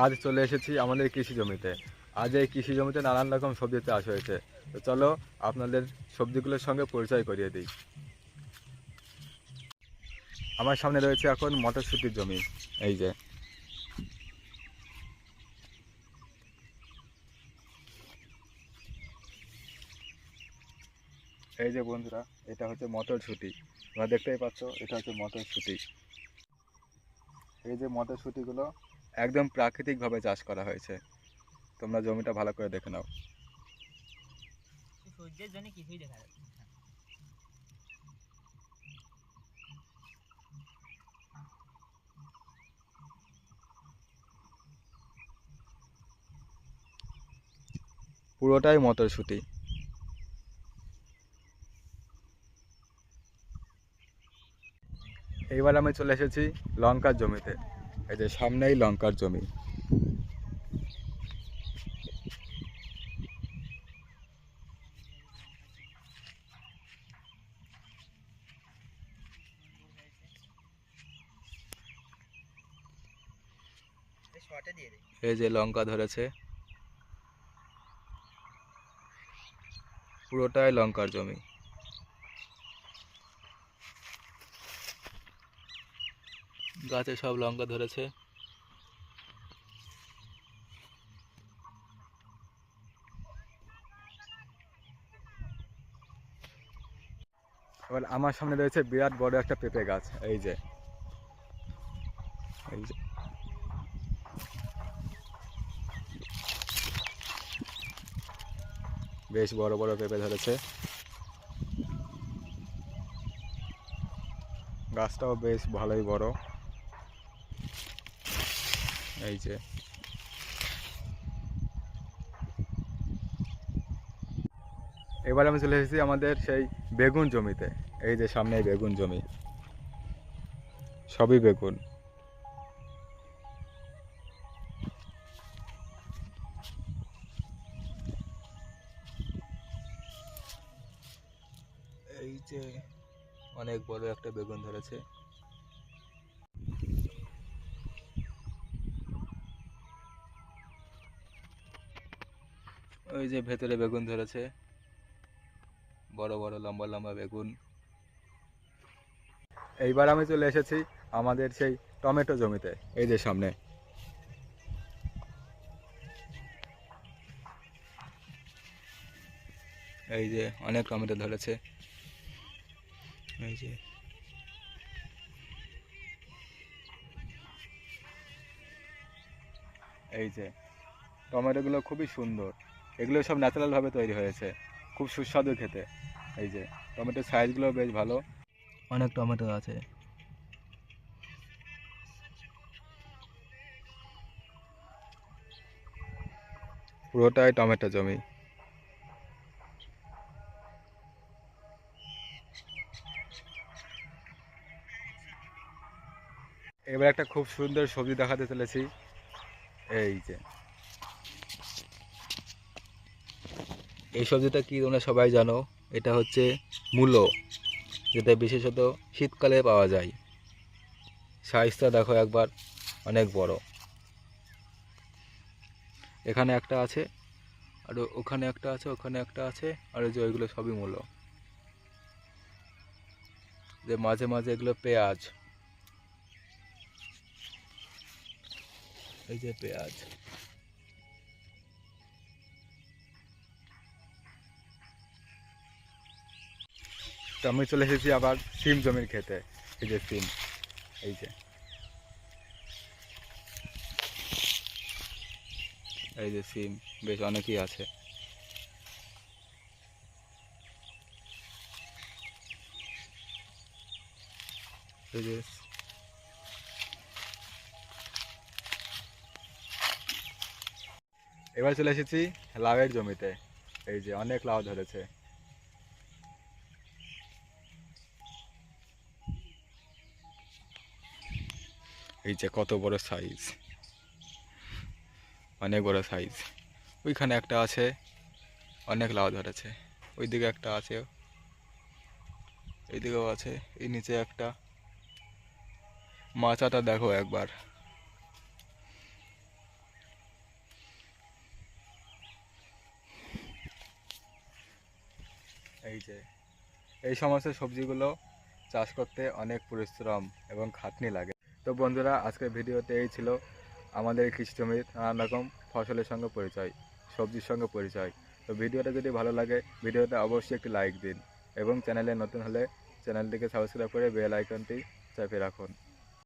আজ চলে এসেছি আমাদের কৃষি জমিতে। আজ এই কৃষি জমিতে নানান রকম সবজি চাষ হয়েছে। তো চলো আপনাদের সবজিগুলোর সঙ্গে পরিচয় করিয়ে দিই। আমার সামনে রয়েছে এখন মটরশুঁটির জমি। এই যে বন্ধুরা, এটা হচ্ছে মটরশুঁটি। তোমরা দেখতেই পাচ্ছ, এটা হচ্ছে মটরশুঁটি। এই যে মটরশুঁটিগুলো একদম প্রাকৃতিকভাবে চাষ করা হয়েছে। তোমরা জমিটা ভালো করে দেখে নাও। সূর্যের জন্য কিছুই দেখা যাচ্ছে না। পুরোটাই মটরশুঁটি। এইবার আমি চলে এসেছি লঙ্কার জমিতে। এই যে সামনেই লঙ্কার জমি। এই যে লঙ্কা ধরেছে, পুরোটাই লঙ্কার জমি। গাছে সব লঙ্কা ধরেছে। এবার আমার সামনে রয়েছে বিরাট বড় একটা পেঁপে গাছ। এই যে এই যে বেশ বড় বড় পেঁপে ধরেছে। গাছটাও বেশ ভালোই বড়। এই যে এবার আমি চলে এসেছি আমাদের সেই বেগুন জমিতে। এই যে সামনে বেগুন জমি, সবই বেগুন। এই যে অনেক বড় একটা বেগুন ধরেছে। ওই যে ভেতরে বেগুন ধরেছে, বড় বড় লম্বা লম্বা বেগুন। এইবার আমি চলে এসেছি আমাদের সেই টমেটো জমিতে। এই যে সামনে এই যে অনেক টমেটো ধরেছে। এই যে এই যে টমেটোগুলো খুবই সুন্দর। এগুলো সব ন্যাচারালভাবে তৈরি হয়েছে, খুব সুস্বাদু খেতে। এই যে টমেটোর সাইজগুলো বেশ ভালো, অনেক টমেটো আছে। পুরোটাই টমেটো জমি। এবার একটা খুব সুন্দর সবজি দেখাতে চলেছি। এই যে এই সবজিটা কি তোমরা সবাই জানো? এটা হচ্ছে মূলো, যেটা বিশেষত শীতকালে পাওয়া যায়। সাইজটা দেখো একবার, অনেক বড়। এখানে একটা আছে, আর ওখানে একটা আছে, ওখানে একটা আছে, আর ওই যে ওইগুলো সবই মূলো। যে মাঝে মাঝে এগুলো পেঁয়াজ। এই যে পেঁয়াজ। তো আমি চলে এসেছি আবার সিম জমির খেতে। এই যে সিম, এই যে এই যে সিম বেশ অনেকই আছে। এই যে এবার চলে এসেছি লাউয়ের জমিতে। এই যে অনেক লাউ ধরেছে। এই যে কত বড় সাইজ, অনেক বড় সাইজ। ওইখানে একটা আছে, অনেক লাউ ধরেছে। ওইদিকে একটা আছে, এইদিকেও আছে, এই নিচে একটা। মাচাটা দেখো একবার। এই যে এই সমস্ত সবজিগুলো চাষ করতে অনেক পরিশ্রম এবং খাটনি লাগে। তো বন্ধুরা, আজকের ভিডিওতে এই ছিল আমাদের কৃষি জমির নানান রকম ফসলের সঙ্গে পরিচয়, সবজির সঙ্গে পরিচয়। তো ভিডিওটা যদি ভালো লাগে ভিডিওটা অবশ্যই একটি লাইক দিন এবং চ্যানেলে নতুন হলে চ্যানেলটিকে সাবস্ক্রাইব করে বেল আইকনটি চাপিয়ে রাখুন।